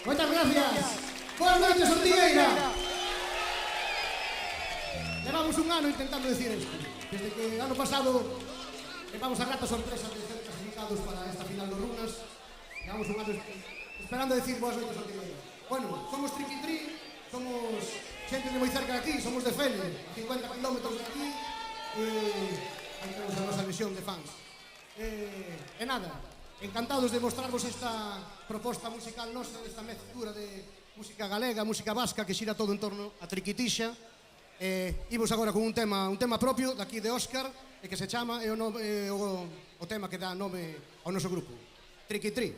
Moitas gracias. Boas noites, Ortigueira. Levamos un ano intentando decir isto. Desde que ano pasado levamos a grata sorpresa de ser clasificados para esta final dos Runas. Levamos un ano esperando decir boas noites, Ortigueira. Bueno, somos Triqui Tri, somos xente de moi cerca de aquí, somos de Fene, a 50 kilómetros de aquí. Aí temos a nosa visión de fans. E nada, encantados de mostrarvos esta proposta musical nosa, esta mezclura de música galega, música vasca, que xira todo en torno a Triquitixa. Imos agora con un tema propio daqui de Óscar, que se chama, o tema que dá nome ao noso grupo, Triqui Tri.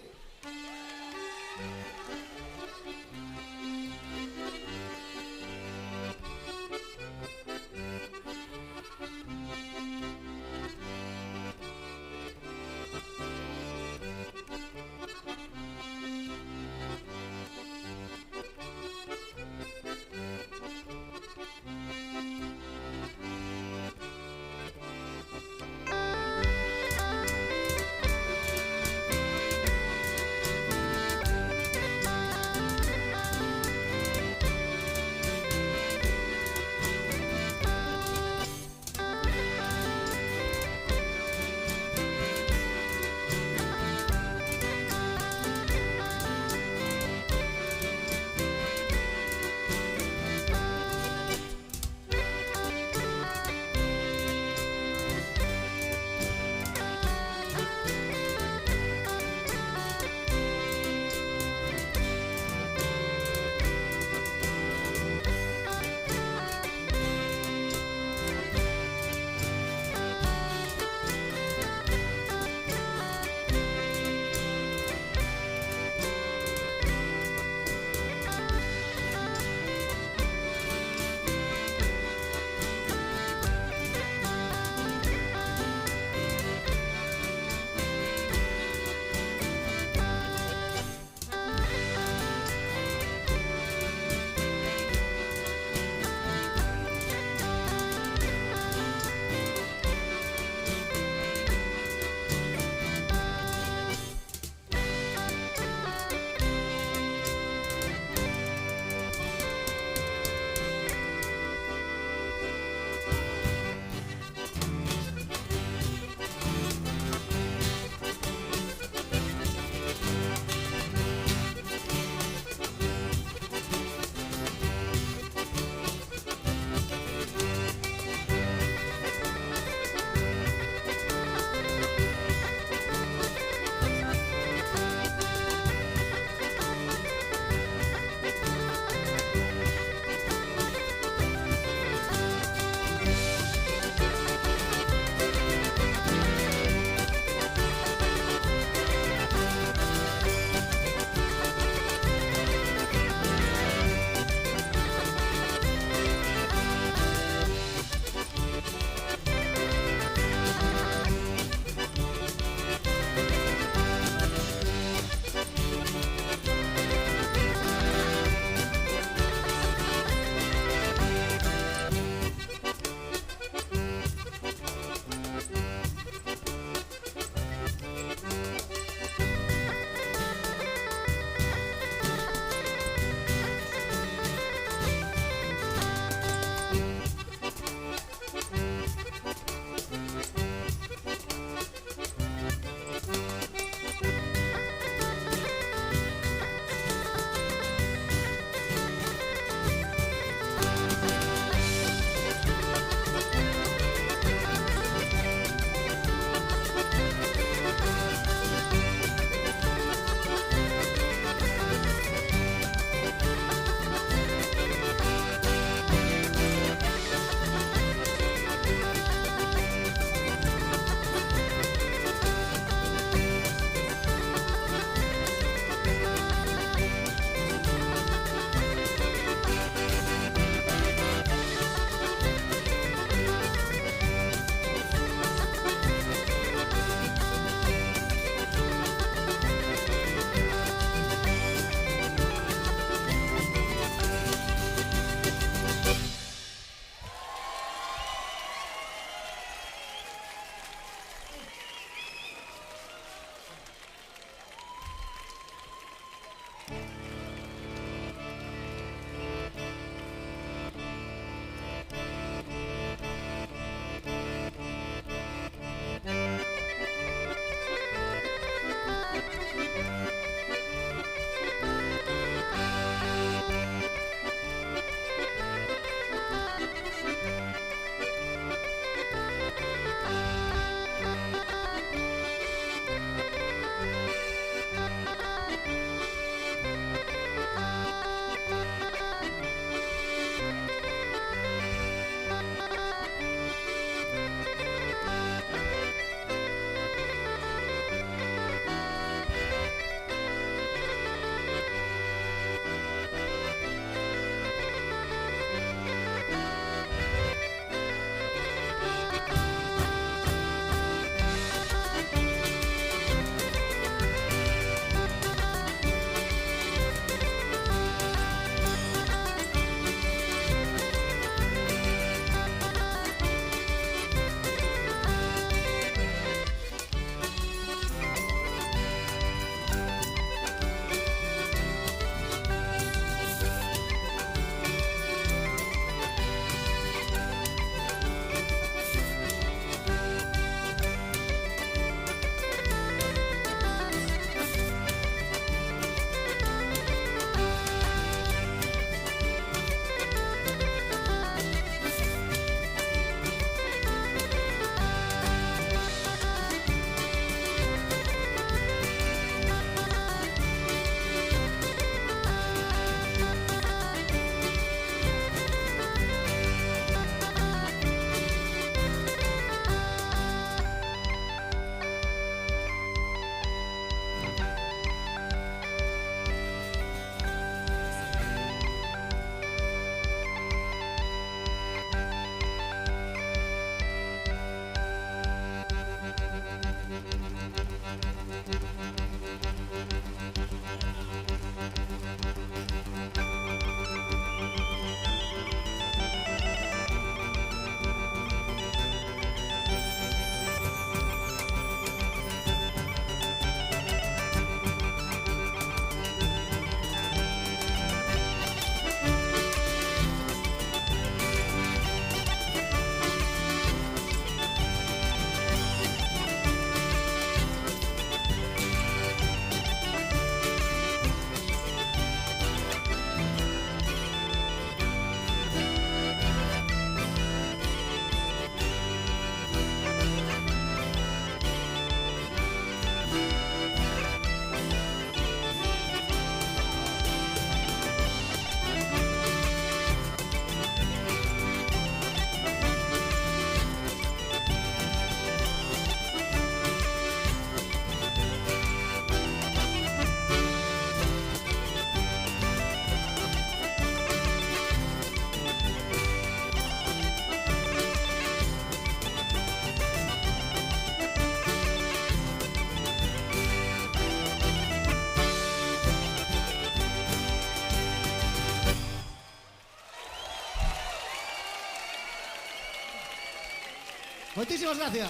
Moitísimas gracias.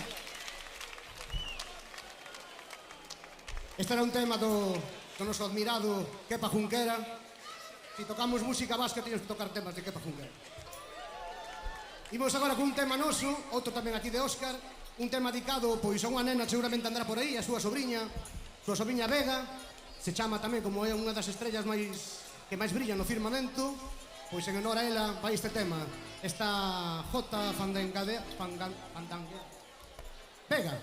Este era un tema do noso admirado Kepa Junquera. Si tocamos música vasca, temos que tocar temas de Kepa Junquera. Imos agora con un tema noso, outro tamén aquí de Óscar, un tema dedicado pois a unha nena, seguramente andará por aí, a súa sobriña Vega, se chama tamén, como é unha das estrellas que máis brillan no firmamento, pois en honor a ela vai este tema, esta Jota Fandanguea Vega.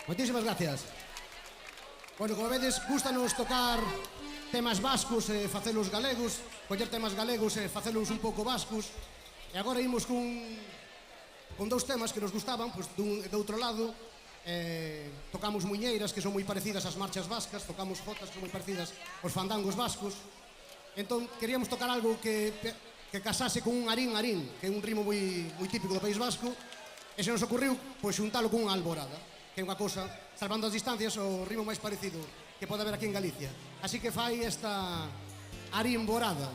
Moitísimas gracias. Bueno, como vedes, gustanos tocar temas vascos e facelos galegos, coller temas galegos e facelos un pouco vascos. E agora imos con dous temas que nos gustaban, pois de outro lado, tocamos muiñeiras que son moi parecidas ás marchas vascas, tocamos jotas que son moi parecidas aos fandangos vascos. Entón, queríamos tocar algo que casase con un arín, que é un ritmo moi típico do País Vasco, e se nos ocurriu, pois, xuntalo con unha alborada, que é unha cousa, salvando as distancias, o ritmo máis parecido que pode haber aquí en Galicia. Así que fai esta arimborada.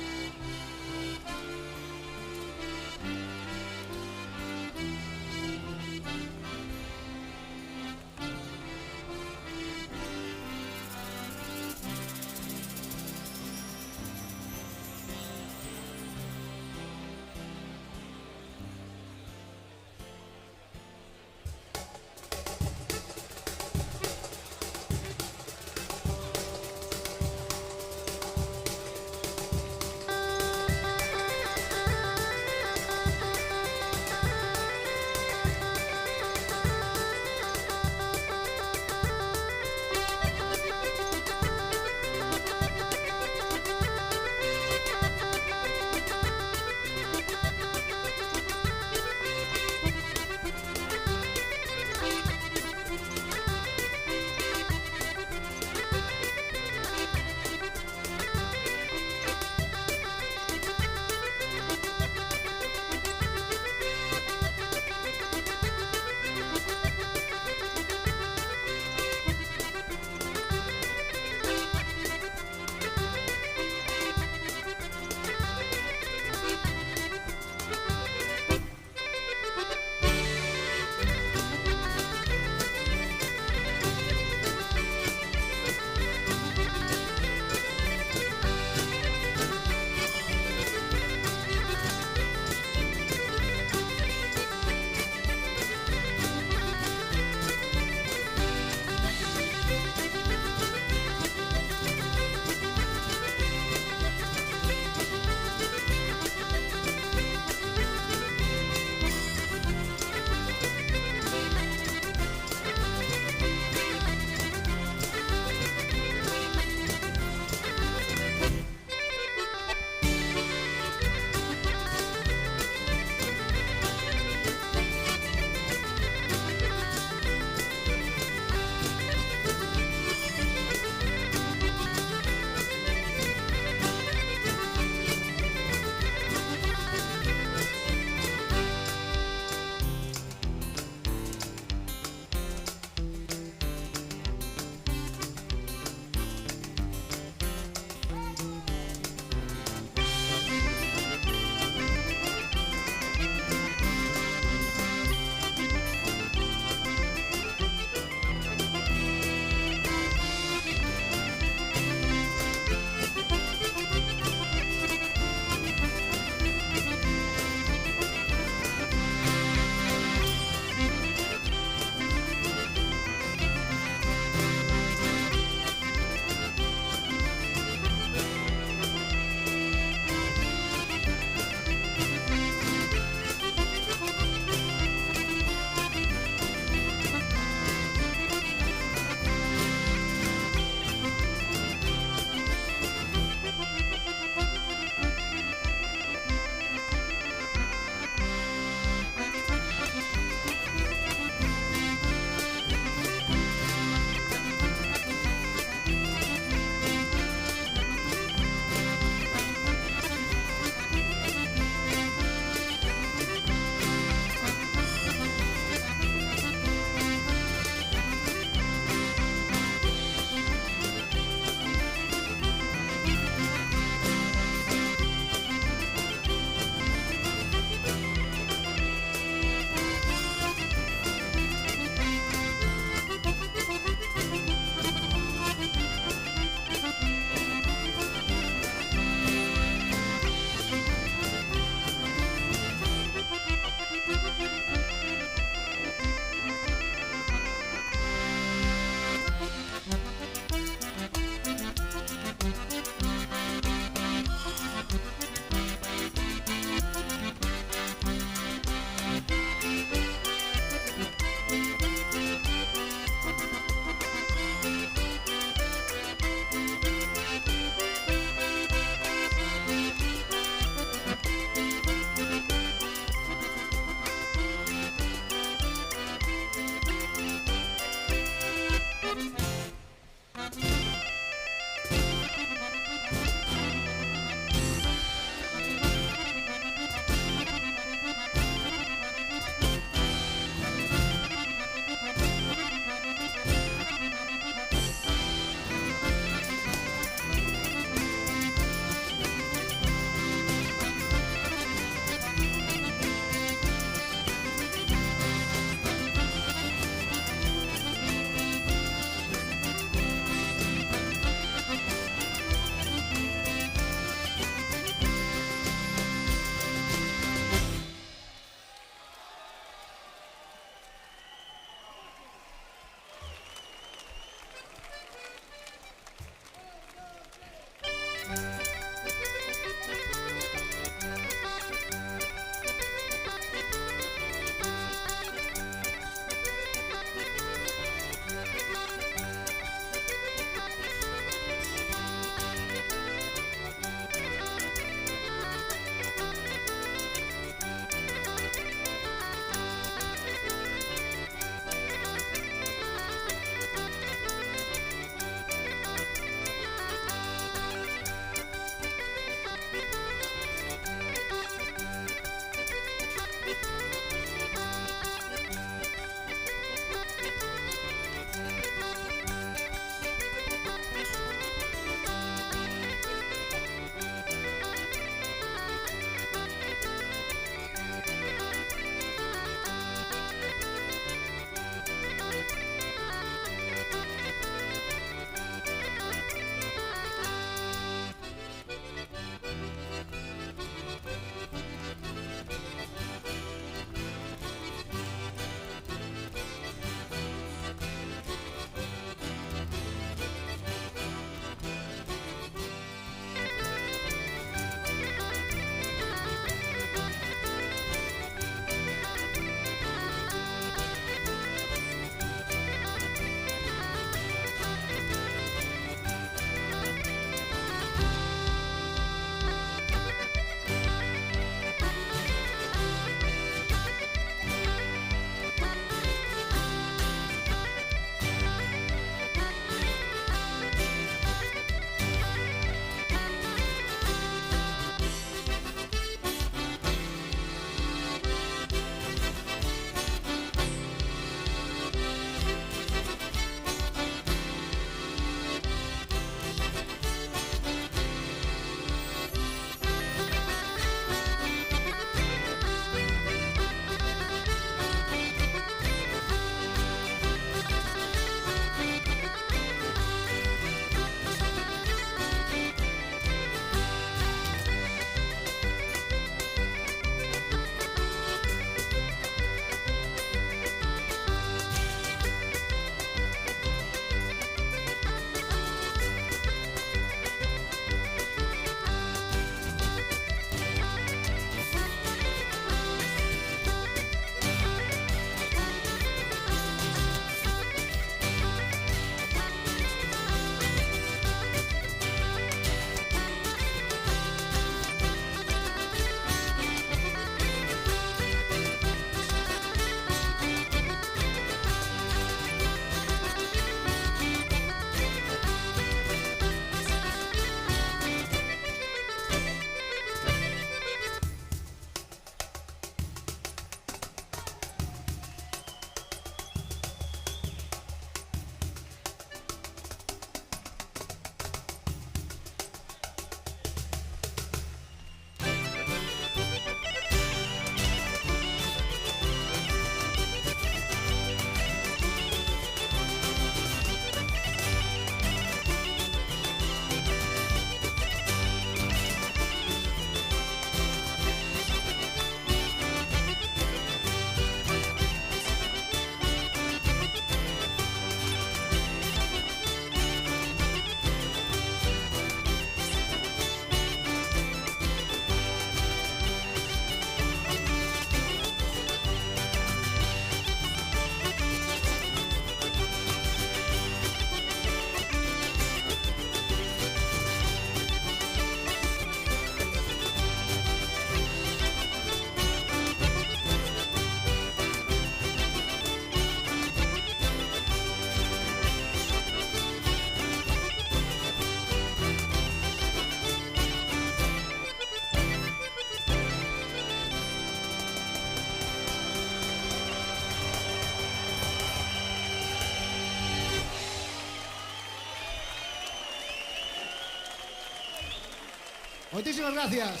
Moitísimas gracias.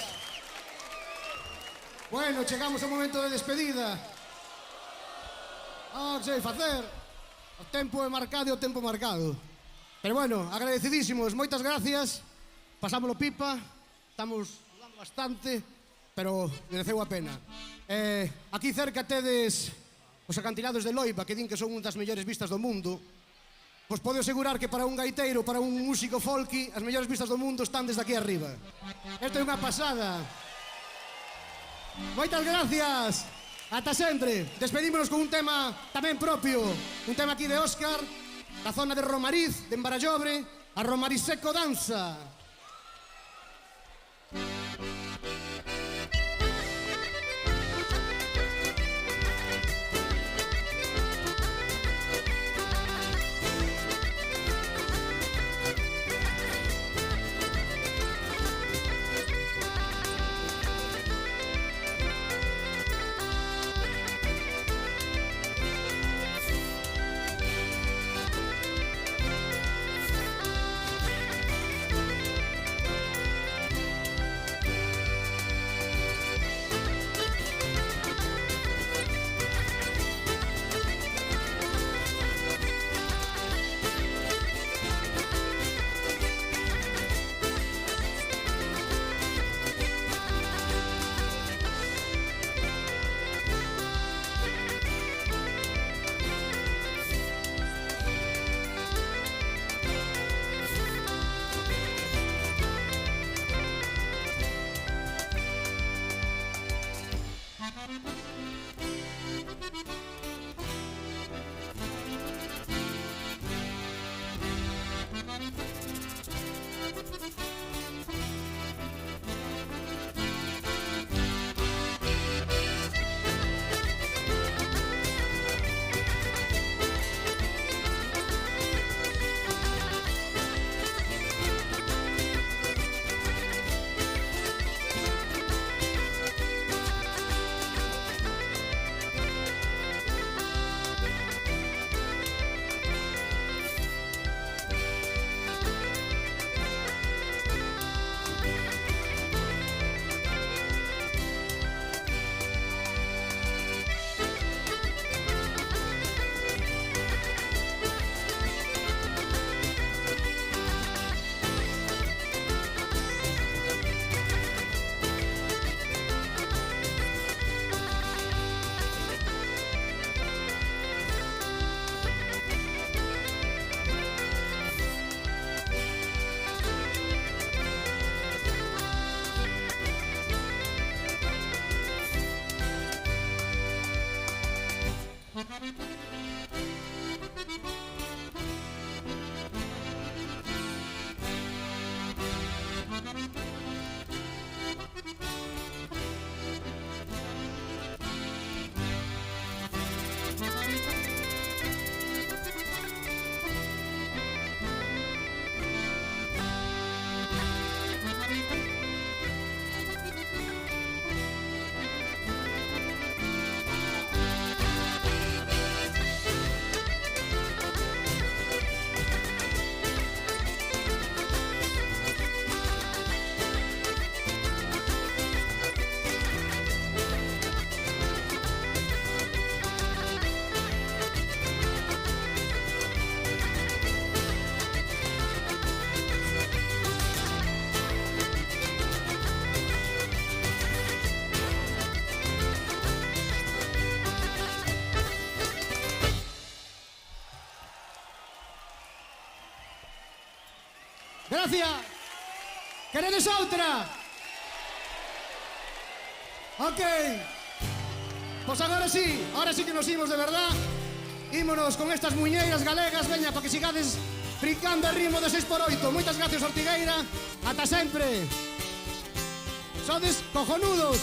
Bueno, chegamos ao momento de despedida. Que sei facer? O tempo é marcado e o tempo marcado. Pero bueno, agradecidísimos, moitas gracias. Pasámoslo pipa, estamos falando bastante, pero mereceu a pena. Aquí cerca tedes os acantilados de Loiba, que din que son unha das mellores vistas do mundo. Pois podo asegurar que para un gaiteiro, para un músico folky, as mellores vistas do mundo están desde aquí arriba. Isto é unha pasada. Moitas gracias. Ata sempre. Despedímonos con un tema tamén propio. Un tema aquí de Óscar, da zona de Romariz, de Embarallobre, a Romariseco Danza. Gracias. ¿Queredes outra? Ok. Pois agora sí que nos imos de verdad. Ímonos con estas muñeiras galegas, veña, para que sigades brincando a ritmo de 6x8. Moitas gracias, Ortigueira. Ata sempre. Sodes cojonudos.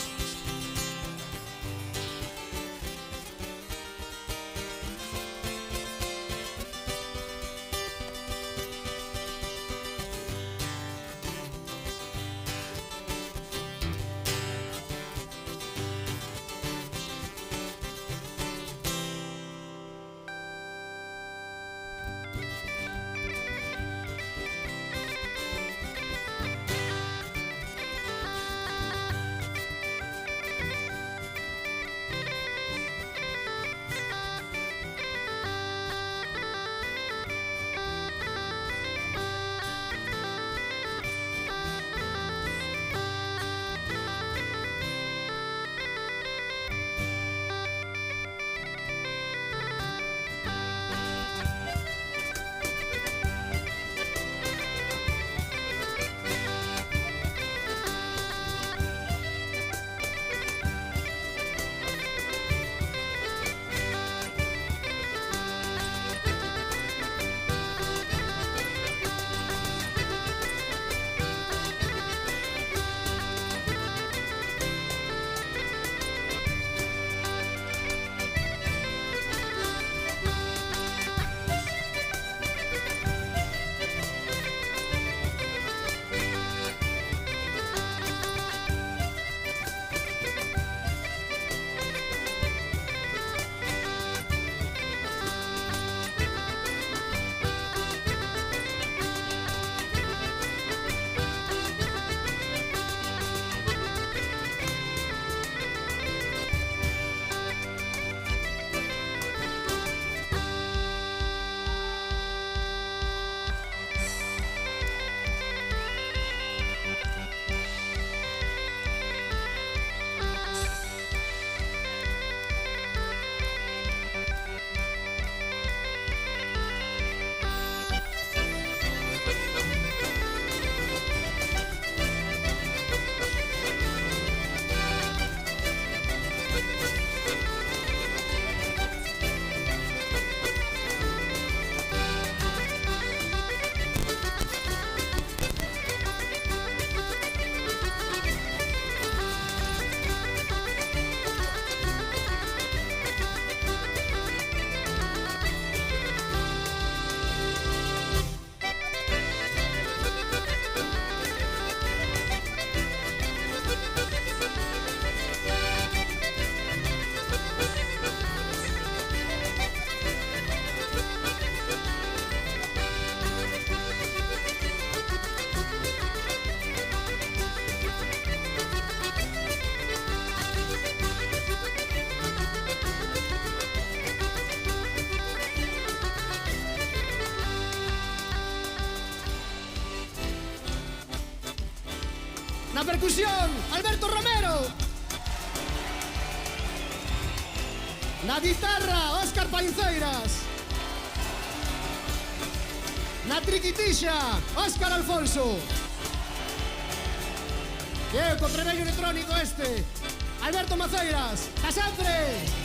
Na percusión, Alberto Romero. Na guitarra, Óscar Painceiras. Na triquitixa, Óscar Alfonso. E o contrabello electrónico este, Alberto Maceiras. ¡Ta sempre!